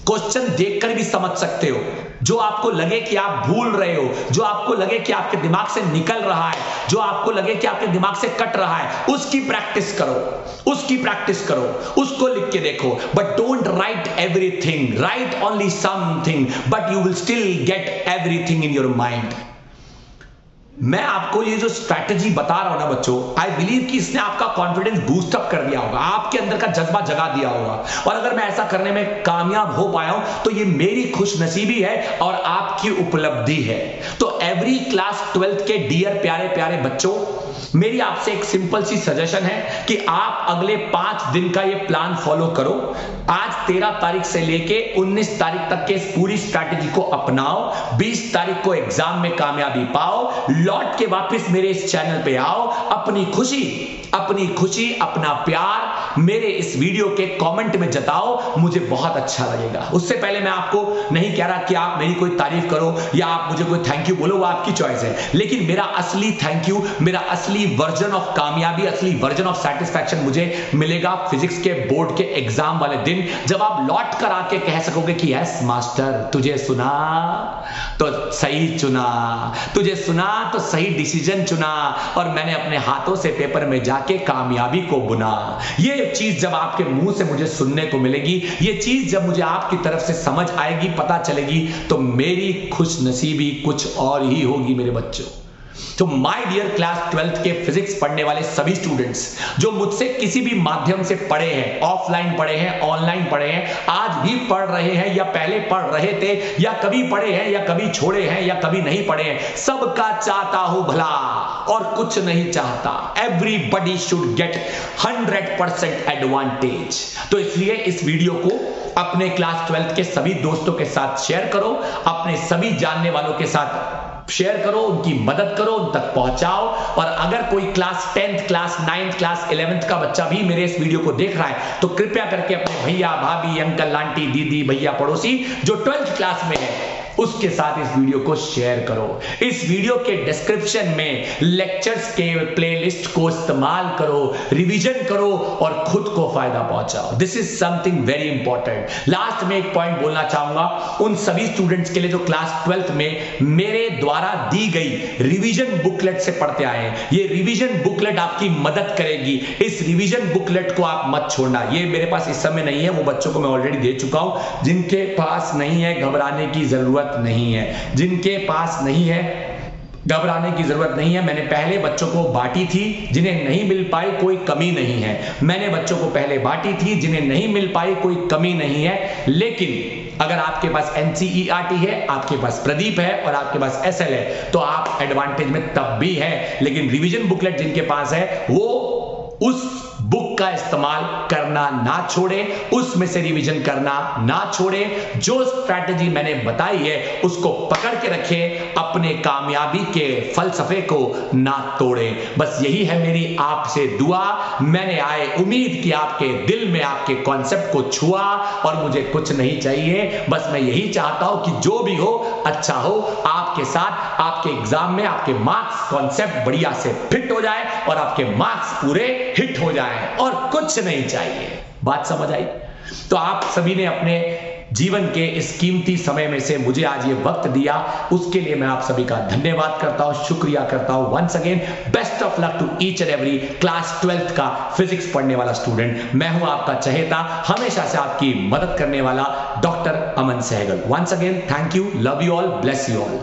क्वेश्चन देखकर भी समझ सकते हो। जो आपको लगे कि आप भूल रहे हो, जो आपको लगे कि आपके दिमाग से निकल रहा है, जो आपको लगे कि आपके दिमाग से कट रहा है, उसकी प्रैक्टिस करो, उसकी प्रैक्टिस करो, उसको लिख के देखो। But don't write everything, right only something, but you will still get everything in your mind. मैं आपको ये जो स्ट्रैटेजी बता रहा हूं ना बच्चों, आई बिलीव कि इसने आपका कॉन्फिडेंस बूस्ट अप कर दिया होगा, आपके अंदर का जज्बा जगा दिया होगा। और अगर मैं ऐसा करने में कामयाब हो पाया हूं तो ये मेरी खुशनसीबी है और आपकी उपलब्धि है। तो एवरी क्लास 12th के डियर प्यारे प्यारे बच्चों, मेरी आपसे एक सिंपल सी सजेशन है कि आप अगले 5 दिन का ये प्लान फॉलो करो। आज 13 तारीख से लेके 19 तारीख तक के इस पूरी स्ट्रैटेजी को अपनाओ। 20 तारीख को एग्जाम में कामयाबी पाओ, लौट के वापस मेरे इस चैनल पे आओ। अपनी खुशी, अपना प्यार मेरे इस वीडियो के कमेंट में जताओ, मुझे बहुत अच्छा लगेगा। उससे पहले मैं आपको नहीं कह रहा कि आप मेरी कोई तारीफ करो या आप मुझे कोई थैंक यू बोलो, वो आपकी चॉइस है, लेकिन मेरा असली थैंक यू, मेरा असली वर्जन ऑफ कामयाबी, असली वर्जन ऑफ सेटिस्फैक्शन मुझे मिलेगा फिजिक्स के बोर्ड के एग्जाम वाले दिन, जब आप लौट कर आके कह सकोगे कि यस मास्टर, तुझे सुना तो सही चुना, तुझे सुना तो सही डिसीजन चुना, और मैंने अपने हाथों से पेपर में जाके कामयाबी को बुना। ये चीज जब आपके मुंह से मुझे सुनने को मिलेगी, ये चीज जब मुझे आपकी तरफ से समझ आएगी, पता चलेगी, तो मेरी खुश नसीबी कुछ और ही होगी मेरे बच्चों। तो माय डियर क्लास 12th के फिजिक्स पढ़ने वाले सभी स्टूडेंट्स जो मुझसे किसी भी माध्यम से पढ़े हैं, ऑफलाइन पढ़े हैं, ऑनलाइन पढ़े हैं, आज भी पढ़ रहे हैं या पहले पढ़ रहे थे, या कभी पढ़े हैं या कभी छोड़े हैं या कभी नहीं पढ़े हैं, सबका चाहता हूं भला और कुछ नहीं चाहता। Everybody should get 100% advantage. तो इसलिए इस वीडियो को अपने क्लास 12th के सभी दोस्तों के साथ शेयर करो, अपने सभी जानने वालों के साथ शेयर करो, उनकी मदद करो, उन तक पहुंचाओ। और अगर कोई class 10th, class 9th, class 11th का बच्चा भी मेरे इस वीडियो को देख रहा है, तो कृपया करके अपने भैया, भाभी, अंकल, आंटी, दीदी, भैया, पड़ोसी जो 12th क्लास में है, उसके साथ इस वीडियो को शेयर करो। इस वीडियो के डिस्क्रिप्शन में लेक्चर्स के प्लेलिस्ट को इस्तेमाल करो, रिवीजन करो और खुद को फायदा पहुंचाओ। This is something very important. Last में एक पॉइंट बोलना चाहूंगा उन सभी स्टूडेंट्स के लिए जो क्लास 12th में मेरे द्वारा दी गई रिवीजन बुकलेट से पढ़ते आए हैं। ये रिवीजन बुकलेट आपकी मदद करेगी। इस रिवीजन बुकलेट को आप मत छोड़ना। ये मेरे पास इस समय नहीं है, वो बच्चों को मैं ऑलरेडी दे चुका हूं। जिनके पास नहीं है, घबराने की जरूरत नहीं है। जिनके पास नहीं है, घबराने की जरूरत नहीं है। मैंने पहले बच्चों को बांटी थी, जिन्हें नहीं मिल पाई कोई कमी नहीं है। मैंने बच्चों को पहले बांटी थी, जिन्हें नहीं मिल पाई कोई कमी नहीं है। लेकिन अगर आपके पास NCERT है, आपके पास प्रदीप है और आपके पास SL है, तो आप एडवांटेज में तब भी है। लेकिन रिवीजन बुकलेट जिनके पास है, वो उस बुक का इस्तेमाल करना ना छोड़े, उसमें से रिवीजन करना ना छोड़े। जो स्ट्रैटेजी मैंने बताई है उसको पकड़ के रखे, अपने कामयाबी के फलसफे को ना तोड़े। बस यही है मेरी आपसे दुआ। मैंने आए उम्मीद कि आपके दिल में आपके कॉन्सेप्ट को छुआ, और मुझे कुछ नहीं चाहिए, बस मैं यही चाहता हूं कि जो भी हो अच्छा हो, आपके साथ आपके एग्जाम में आपके मार्क्स कॉन्सेप्ट बढ़िया से फिट हो जाए और आपके मार्क्स पूरे हिट हो जाए, और कुछ नहीं चाहिए। बात समझ आई? तो आप सभी ने अपने जीवन के इस कीमती समय में से मुझे आज ये वक्त दिया, उसके लिए मैं आप सभी का धन्यवाद करता हूं, शुक्रिया करता हूं। Once again best of luck to each and every class 12th का फिजिक्स पढ़ने वाला स्टूडेंट। मैं हूं आपका चहेता, हमेशा से आपकी मदद करने वाला doctor Aman Sehgal. Once again thank you, love you all, bless you all.